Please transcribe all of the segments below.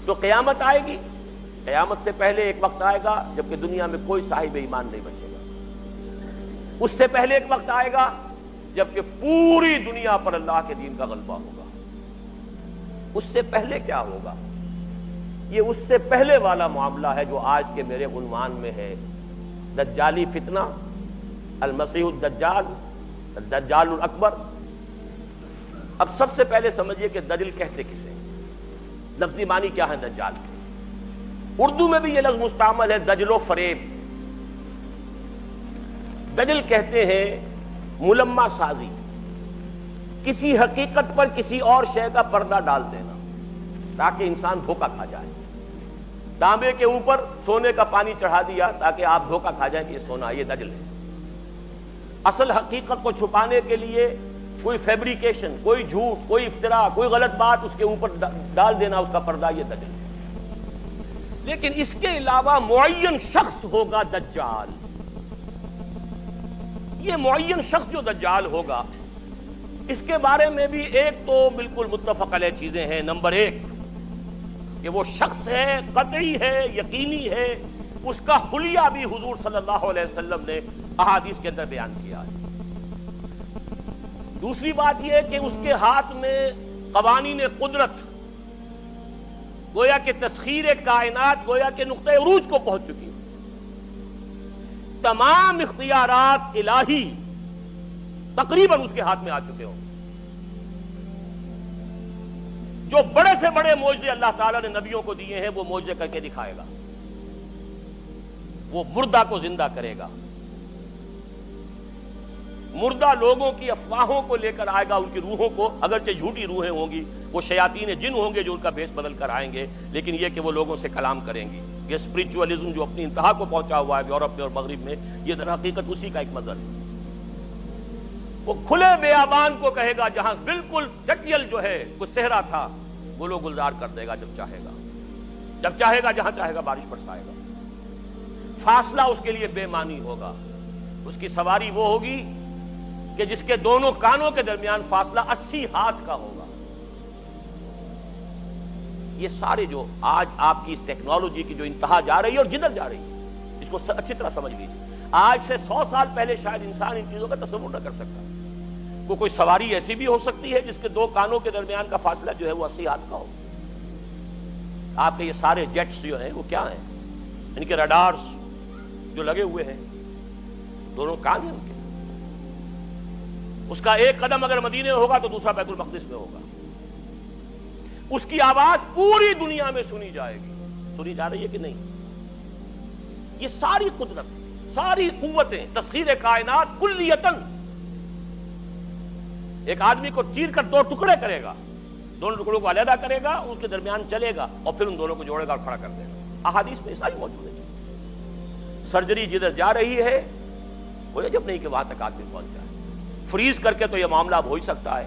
تو قیامت آئے گی، قیامت سے پہلے ایک وقت آئے گا جبکہ دنیا میں کوئی صاحب ایمان نہیں بچے گا، اس سے پہلے ایک وقت آئے گا جبکہ پوری دنیا پر اللہ کے دین کا غلبہ ہوگا۔ اس سے پہلے کیا ہوگا؟ یہ اس سے پہلے والا معاملہ ہے جو آج کے میرے عنوان میں ہے، دجالی فتنہ، المسیح الدجال، الدجال الاکبر۔ اب سب سے پہلے سمجھیے کہ دجل کہتے کسے، لفظی معنی کیا ہے دجال کے؟ اردو میں بھی یہ لفظ مستعمل ہے، دجل و فریب۔ دجل کہتے ہیں ملمہ سازی، کسی حقیقت پر کسی اور شے کا پردہ ڈال دینا تاکہ انسان دھوکہ کھا جائے۔ تانبے کے اوپر سونے کا پانی چڑھا دیا تاکہ آپ دھوکہ کھا جائیں کہ یہ سونا، یہ دجل ہے۔ اصل حقیقت کو چھپانے کے لیے کوئی فیبریکیشن، کوئی جھوٹ، کوئی افتراء، کوئی غلط بات اس کے اوپر ڈال دینا اس کا پردہ، یہ دجل ہے۔ لیکن اس کے علاوہ معین شخص ہوگا دجال۔ یہ معین شخص جو دجال ہوگا اس کے بارے میں بھی ایک تو بالکل متفق علیہ چیزیں ہیں۔ نمبر ایک کہ وہ شخص ہے، قطعی ہے، یقینی ہے، اس کا حلیہ بھی حضور صلی اللہ علیہ وسلم نے احادیث کے اندر بیان کیا ہے۔ دوسری بات یہ ہے کہ اس کے ہاتھ میں قوانین قدرت، گویا کہ تسخیر کائنات گویا کہ نقطہ عروج کو پہنچ چکی ہے۔ تمام اختیارات الہی تقریباً اس کے ہاتھ میں آ چکے ہوں۔ جو بڑے سے بڑے معجزے اللہ تعالیٰ نے نبیوں کو دیے ہیں وہ معجزے کر کے دکھائے گا۔ وہ مردہ کو زندہ کرے گا، مردہ لوگوں کی افواہوں کو لے کر آئے گا، ان کی روحوں کو، اگرچہ جھوٹی روحیں ہوں گی، وہ شیاطین جن ہوں گے جو ان کا بھیس بدل کر آئیں گے، لیکن یہ کہ وہ لوگوں سے کلام کریں گی۔ یہ اسپرچولیزم جو اپنی انتہا کو پہنچا ہوا ہے یورپ میں اور مغرب میں، یہ در حقیقت اسی کا ایک مظہر ہے۔ وہ کھلے بیابان کو کہے گا جہاں بالکل چٹیل جو ہے وہ صحرا تھا، وہ لوگ گلزار کر دے گا جب چاہے گا، جب چاہے گا، جہاں چاہے گا بارش برسائے گا۔ فاصلہ اس کے لیے بے معنی ہوگا، اس کی سواری وہ ہوگی کہ جس کے دونوں کانوں کے درمیان فاصلہ 80 ہاتھ کا ہوگا۔ یہ سارے جو آج آپ کی اس ٹیکنالوجی کی جو انتہا جا رہی ہے اور جدھر جا رہی ہے، اس کو اچھی طرح سمجھ لیجیے۔ آج سے 100 سال پہلے شاید انسان ان چیزوں کا تصور نہ کر سکتا۔ کوئی سواری ایسی بھی ہو سکتی ہے جس کے دو کانوں کے درمیان کا فاصلہ جو ہے وہ 80 ہاتھ کا ہو۔ آپ کے یہ سارے جیٹس جو ہیں وہ کیا ہیں؟ ان کے رڈارز جو لگے ہوئے ہیں، دونوں کان ہیں ان کے۔ اس کا ایک قدم اگر مدینے ہوگا تو دوسرا بیت المقدس میں ہوگا۔ اس کی آواز پوری دنیا میں سنی جائے گی۔ سنی جا رہی ہے کہ نہیں؟ یہ ساری قدرت، ساری قوتیں، تسخیر کائنات کلیتاً ایک آدمی کو چیر کر 2 ٹکڑے کرے گا، دونوں ٹکڑوں کو علیحدہ کرے گا، اس کے درمیان چلے گا اور پھر ان دونوں کو جوڑے گا اور کھڑا کر دے گا۔ احادیث میں ساری موجود ہے۔ سرجری جدھر جا رہی ہے کوئی عجب نہیں کہ وہاں تک آدمی پہنچ جائے۔ فریز کر کے تو یہ معاملہ اب ہو ہی سکتا ہے،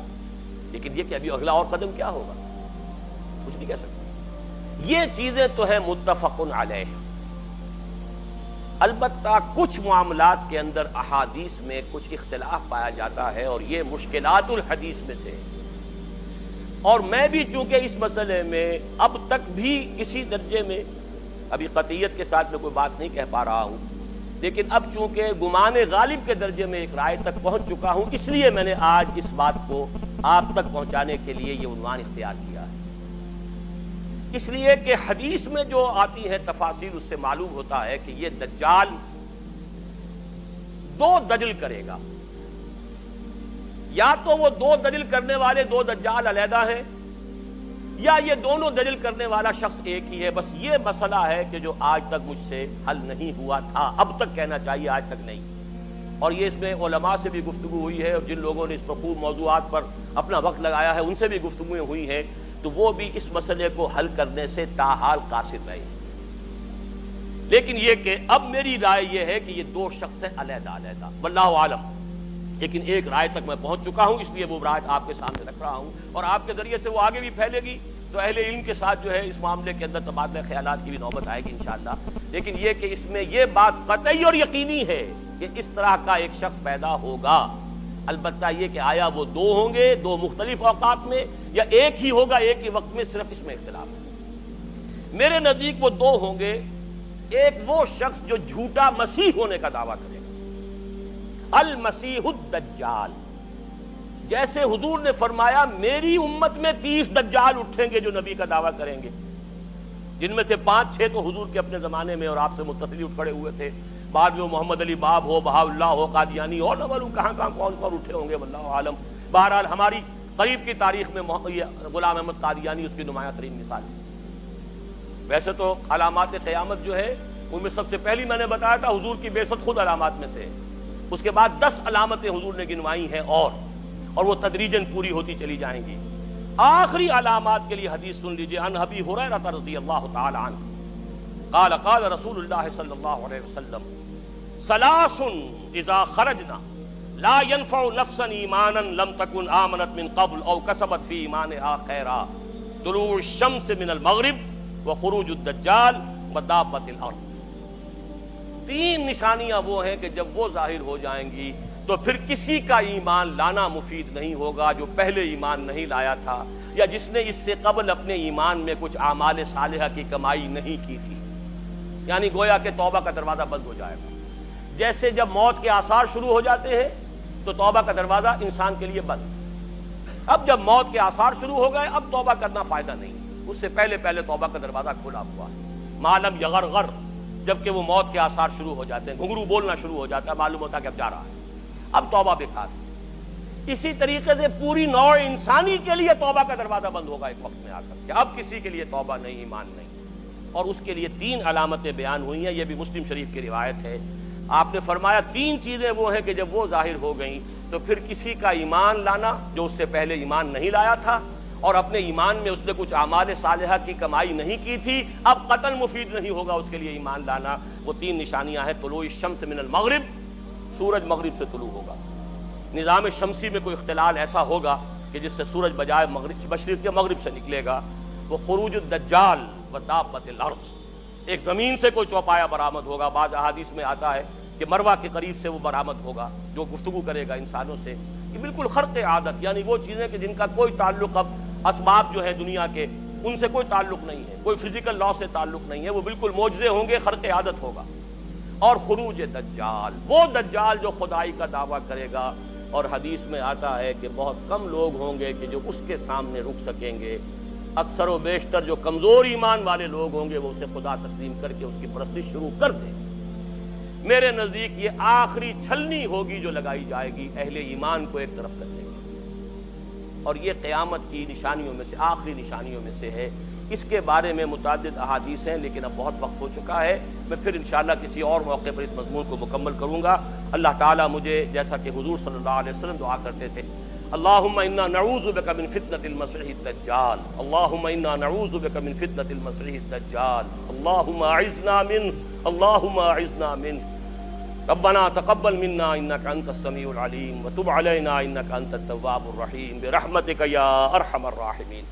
لیکن یہ کہ ابھی اگلا اور قدم کیا ہوگا کچھ نہیں کہہ سکتے۔ یہ چیزیں تو ہیں متفق علیہ۔ البتہ کچھ معاملات کے اندر احادیث میں کچھ اختلاف پایا جاتا ہے اور یہ مشکلات الحدیث میں سے، اور میں بھی چونکہ اس مسئلے میں اب تک بھی کسی درجے میں، ابھی قطعیت کے ساتھ میں کوئی بات نہیں کہہ پا رہا ہوں، لیکن اب چونکہ گمان غالب کے درجے میں ایک رائے تک پہنچ چکا ہوں، اس لیے میں نے آج اس بات کو آپ تک پہنچانے کے لیے یہ عنوان اختیار کیا ہے۔ اس لیے کہ حدیث میں جو آتی ہے تفاصیل، اس سے معلوم ہوتا ہے کہ یہ دجال 2 دجل کرے گا۔ یا تو وہ 2 دجل کرنے والے 2 دجال علیحدہ ہیں، یا یہ دونوں دجل کرنے والا شخص ایک ہی ہے۔ بس یہ مسئلہ ہے کہ جو آج تک مجھ سے حل نہیں ہوا تھا، اب تک کہنا چاہیے، آج تک نہیں۔ اور یہ اس میں علماء سے بھی گفتگو ہوئی ہے، اور جن لوگوں نے اس پر خوب موضوعات پر اپنا وقت لگایا ہے ان سے بھی گفتگویں ہوئی ہیں، تو وہ بھی اس مسئلے کو حل کرنے سے تاحال قاصر رہے۔ لیکن یہ کہ اب میری رائے یہ ہے کہ یہ 2 شخص ہیں علیحدہ علیحدہ، واللہ عالم۔ لیکن ایک رائے تک میں پہنچ چکا ہوں، اس لیے وہ رائے آپ کے سامنے رکھ رہا ہوں، اور آپ کے ذریعے سے وہ آگے بھی پھیلے گی تو اہل علم کے ساتھ جو ہے اس معاملے کے اندر تبادلہ خیالات کی بھی نوبت آئے گی انشاءاللہ۔ لیکن یہ کہ اس میں یہ بات قطعی اور یقینی ہے کہ اس طرح کا ایک شخص پیدا ہوگا۔ البتہ یہ کہ آیا وہ 2 ہوں گے 2 مختلف اوقات میں، یا ایک ہی ہوگا ایک ہی وقت میں، صرف اس میں اختلاف ہے۔ میرے نزدیک وہ دو ہوں گے، ایک وہ شخص جو جھوٹا مسیح ہونے کا دعویٰ کرے گا، المسیح الدجال، جیسے حضور نے فرمایا میری امت میں 30 دجال اٹھیں گے جو نبی کا دعویٰ کریں گے، جن میں سے 5-6 تو حضور کے اپنے زمانے میں اور آپ سے متصل اٹھ کھڑے ہوئے تھے، بعد میں وہ محمد علی باب ہو، بہاء اللہ ہو، قادیانی اور نہ معلوم کہاں کون اٹھے ہوں گے، واللہ عالم۔ بہرحال ہماری قریب کی تاریخ میں غلام احمد قادیانی اس کی نمایاں ترین مثال ہے۔ ویسے تو علامات قیامت جو ہے ان میں سب سے پہلی میں نے بتایا تھا حضور کی بعثت خود علامات میں سے ہے، اس کے بعد 10 علامتیں حضور نے گنوائی ہیں اور وہ تدریجاً پوری ہوتی چلی جائیں گی۔ آخری علامات کے لیے حدیث سن لیجئے، عن ابی ہریرہ رضی اللہ تعالی عنہ قال قال رسول اللہ صلی اللہ علیہ وسلم ثلاث اذا خرجنا لا ينفع نفسا ایمانا لم تكن آمنت من قبل او کسبت فی ایمانها خیرا، طلوع الشمس من المغرب وخروج الدجال ودابۃ الارض۔ 3 نشانیاں وہ ہیں کہ جب وہ ظاہر ہو جائیں گی تو پھر کسی کا ایمان لانا مفید نہیں ہوگا جو پہلے ایمان نہیں لایا تھا یا جس نے اس سے قبل اپنے ایمان میں کچھ اعمال صالحہ کی کمائی نہیں کی تھی، یعنی گویا کہ توبہ کا دروازہ بند ہو جائے گا۔ جیسے جب موت کے آثار شروع ہو جاتے ہیں تو توبہ کا دروازہ انسان کے لیے بند، اب جب موت کے آثار شروع ہو گئے اب توبہ کرنا فائدہ نہیں، اس سے پہلے توبہ کا دروازہ کھلا ہوا ہے۔ معلوم یغرغر، جبکہ وہ موت کے آثار شروع ہو جاتے ہیں، گھنگرو بولنا شروع ہو جاتا ہے، معلوم ہوتا ہے کہ اب جا رہا ہے، اب توبہ بیکار ہے۔ اسی طریقے سے پوری نوع انسانی کے لیے توبہ کا دروازہ بند ہوگا ایک وقت میں آ کر کہ اب کسی کے لیے توبہ نہیں، ایمان نہیں، اور اس کے لیے 3 علامتیں بیان ہوئی ہیں، یہ بھی مسلم شریف کی روایت ہے۔ آپ نے فرمایا 3 چیزیں وہ ہیں کہ جب وہ ظاہر ہو گئیں تو پھر کسی کا ایمان لانا جو اس سے پہلے ایمان نہیں لایا تھا اور اپنے ایمان میں اس نے کچھ اعمال صالحہ کی کمائی نہیں کی تھی، اب قطعاً مفید نہیں ہوگا اس کے لیے ایمان لانا۔ وہ 3 نشانیاں ہیں، طلوع الشمس من المغرب، سورج مغرب سے طلوع ہوگا، نظام شمسی میں کوئی اختلال ایسا ہوگا کہ جس سے سورج بجائے مشرق یا مغرب سے نکلے گا، وہ خروج الدجال و دابۃ الارض، ایک زمین سے کوئی چوپایا برآمد ہوگا، بعض احادیث میں آتا ہے کہ مروہ کے قریب سے وہ برآمد ہوگا جو گفتگو کرے گا انسانوں سے، یہ بالکل خرق عادت، یعنی وہ چیزیں کہ جن کا کوئی تعلق اب اسباب جو ہے دنیا کے ان سے کوئی تعلق نہیں ہے، کوئی فزیکل لا سے تعلق نہیں ہے، وہ بالکل معجزے ہوں گے، خرق عادت ہوگا۔ اور خروج دجال، وہ دجال جو خدائی کا دعویٰ کرے گا، اور حدیث میں آتا ہے کہ بہت کم لوگ ہوں گے کہ جو اس کے سامنے رک سکیں گے، اکثر و بیشتر جو کمزور ایمان والے لوگ ہوں گے وہ اسے خدا تسلیم کر کے اس کی پرستش شروع کر دیں۔ میرے نزدیک یہ آخری چھلنی ہوگی جو لگائی جائے گی اہل ایمان کو ایک طرف کرنے کی، اور یہ قیامت کی نشانیوں میں سے آخری نشانیوں میں سے ہے۔ اس کے بارے میں متعدد احادیث ہیں لیکن اب بہت وقت ہو چکا ہے، میں پھر انشاءاللہ کسی اور موقع پر اس مضمون کو مکمل کروں گا۔ اللہ تعالیٰ مجھے، جیسا کہ حضور صلی اللہ علیہ وسلم دعا کرتے تھے، اللہم انا نعوذ بک من فتنة المسیح الدجال، اللہم انا نعوذ بک من فتنة المسیح الدجال، اللہم اعذنا منہ، اللہم اعذنا منہ، ربنا تقبل منا انك انت السميع العليم وتب علينا انك انت التواب الرحيم برحمتك يا ارحم الراحمين۔